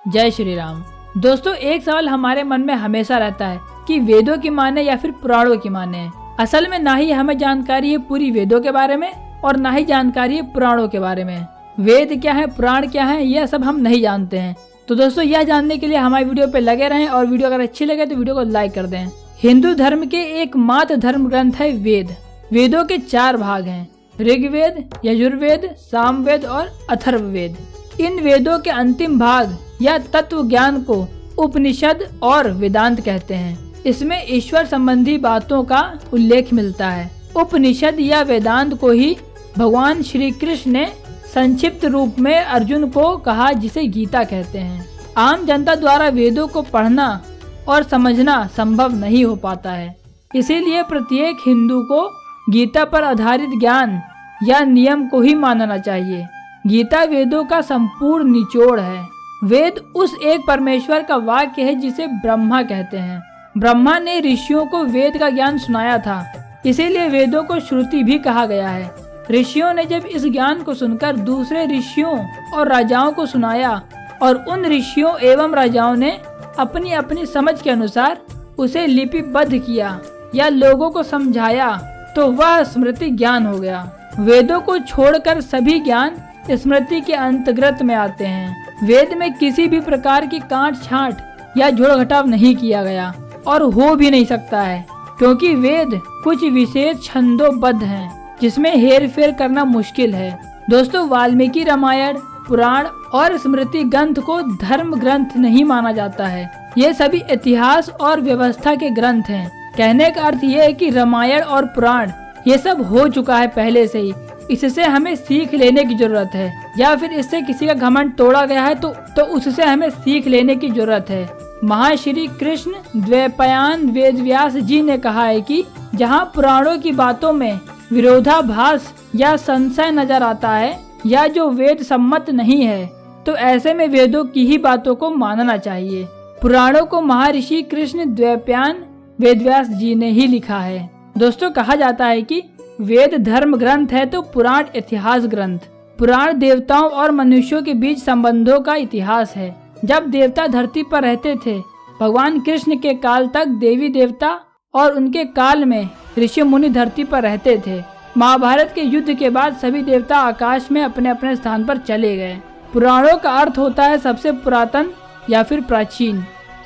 जय श्री राम। दोस्तों, एक सवाल हमारे मन में हमेशा रहता है कि वेदों की माने या फिर पुराणों की माने। असल में ना ही हमें जानकारी है पूरी वेदों के बारे में और ना ही जानकारी है पुराणों के बारे में। वेद क्या है, पुराण क्या है, यह सब हम नहीं जानते हैं। तो दोस्तों, यह जानने के लिए हमारी वीडियो पे लगे रहें और वीडियो अगर अच्छी लगे तो वीडियो को लाइक कर दें। हिंदू धर्म के एकमात्र धर्म ग्रंथ है वेद। वेदों के 4 भाग हैं, ऋग्वेद, यजुर्वेद, सामवेद और अथर्ववेद। इन वेदों के अंतिम भाग या तत्व ज्ञान को उपनिषद और वेदांत कहते हैं। इसमें ईश्वर संबंधी बातों का उल्लेख मिलता है। उपनिषद या वेदांत को ही भगवान श्री कृष्ण ने संक्षिप्त रूप में अर्जुन को कहा, जिसे गीता कहते हैं। आम जनता द्वारा वेदों को पढ़ना और समझना संभव नहीं हो पाता है, इसीलिए प्रत्येक हिंदू को गीता पर आधारित ज्ञान या नियम को ही मानना चाहिए। गीता वेदों का संपूर्ण निचोड़ है। वेद उस एक परमेश्वर का वाक्य है जिसे ब्रह्मा कहते हैं। ब्रह्मा ने ऋषियों को वेद का ज्ञान सुनाया था, इसीलिए वेदों को श्रुति भी कहा गया है। ऋषियों ने जब इस ज्ञान को सुनकर दूसरे ऋषियों और राजाओं को सुनाया और उन ऋषियों एवं राजाओं ने अपनी अपनी समझ के अनुसार उसे लिपिबद्ध किया या लोगों को समझाया, तो वह स्मृति ज्ञान हो गया। वेदों को छोड़कर सभी ज्ञान स्मृति के अंतर्गत में आते हैं। वेद में किसी भी प्रकार की काट छांट या जोड़ घटाव नहीं किया गया और हो भी नहीं सकता है, क्योंकि वेद कुछ विशेष छंदोबद्ध हैं जिसमें हेर फेर करना मुश्किल है। दोस्तों, वाल्मीकि रामायण, पुराण और स्मृति ग्रंथ को धर्म ग्रंथ नहीं माना जाता है। ये सभी इतिहास और व्यवस्था के ग्रंथ हैं। कहने का अर्थ ये है कि रामायण और पुराण ये सब हो चुका है पहले से ही, इससे हमें सीख लेने की जरूरत है, या फिर इससे किसी का घमंड तोड़ा गया है तो उससे हमें सीख लेने की जरूरत है। महाश्री कृष्ण द्वैपायन वेदव्यास जी ने कहा है कि जहाँ पुराणों की बातों में विरोधाभास या संशय नजर आता है या जो वेद सम्मत नहीं है, तो ऐसे में वेदों की ही बातों को मानना चाहिए। पुराणों को महर्षि कृष्ण द्वैपायन वेदव्यास जी ने ही लिखा है। दोस्तों, कहा जाता है कि वेद धर्म ग्रंथ है तो पुराण इतिहास ग्रंथ। पुराण देवताओं और मनुष्यों के बीच संबंधों का इतिहास है। जब देवता धरती पर रहते थे, भगवान कृष्ण के काल तक देवी देवता और उनके काल में ऋषि मुनि धरती पर रहते थे। महाभारत के युद्ध के बाद सभी देवता आकाश में अपने अपने स्थान पर चले गए। पुराणों का अर्थ होता है सबसे पुरातन या फिर प्राचीन।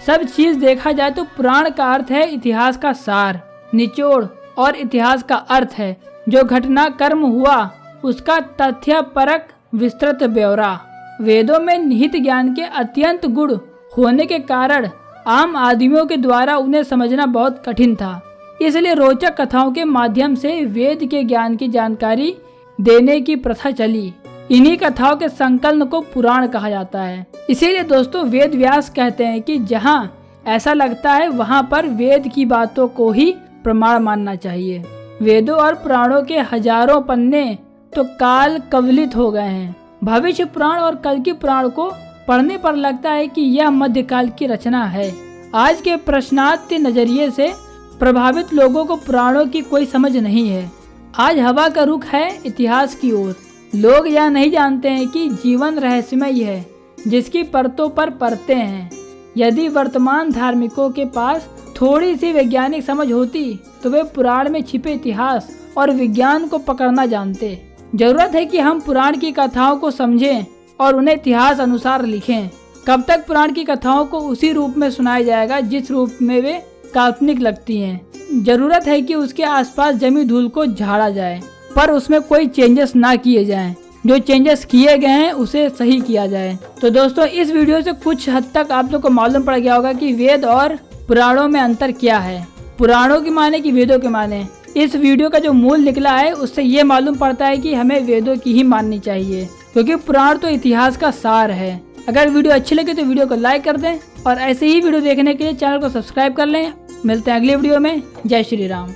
सब चीज देखा जाए तो पुराण का अर्थ है इतिहास का सार, निचोड़, और इतिहास का अर्थ है जो घटना कर्म हुआ उसका तथ्यपरक विस्तृत ब्यौरा। वेदों में निहित ज्ञान के अत्यंत गुण होने के कारण आम आदमियों के द्वारा उन्हें समझना बहुत कठिन था, इसलिए रोचक कथाओं के माध्यम से वेद के ज्ञान की जानकारी देने की प्रथा चली। इन्हीं कथाओं के संकलन को पुराण कहा जाता है। इसीलिए दोस्तों, वेद व्यास कहते हैं कि जहाँ ऐसा लगता है वहाँ पर वेद की बातों को ही प्रमाण मानना चाहिए। वेदों और पुराणों के हजारों पन्ने तो काल कवलित हो गए हैं। भविष्य पुराण और कल की पुराण को पढ़ने पर लगता है कि यह मध्यकाल की रचना है। आज के प्रश्नार्थी नजरिए से प्रभावित लोगों को पुराणों की कोई समझ नहीं है। आज हवा का रुख है इतिहास की ओर। लोग यह नहीं जानते हैं कि जीवन रहस्यमय है, जिसकी परतों पर परतें हैं। यदि वर्तमान धार्मिकों के पास थोड़ी सी वैज्ञानिक समझ होती तो वे पुराण में छिपे इतिहास और विज्ञान को पकड़ना जानते। जरूरत है कि हम पुराण की कथाओं को समझें और उन्हें इतिहास अनुसार लिखें। कब तक पुराण की कथाओं को उसी रूप में सुनाया जाएगा जिस रूप में वे काल्पनिक लगती हैं। जरूरत है कि उसके आसपास जमी धूल को झाड़ा जाए, पर उसमें कोई चेंजेस ना किए जाएं। जो चेंजेस किए गए हैं उसे सही किया जाए। तो दोस्तों, इस वीडियो से कुछ हद तक आप लोग को मालूम पड़ गया होगा कि वेद और पुराणों में अंतर क्या है, पुराणों की माने कि वेदों के माने। इस वीडियो का जो मूल निकला है उससे ये मालूम पड़ता है कि हमें वेदों की ही माननी चाहिए, क्योंकि पुराण तो इतिहास का सार है। अगर वीडियो अच्छी लगे तो वीडियो को लाइक कर दें और ऐसे ही वीडियो देखने के लिए चैनल को सब्सक्राइब कर लें। मिलते हैं अगली वीडियो में। जय श्री राम।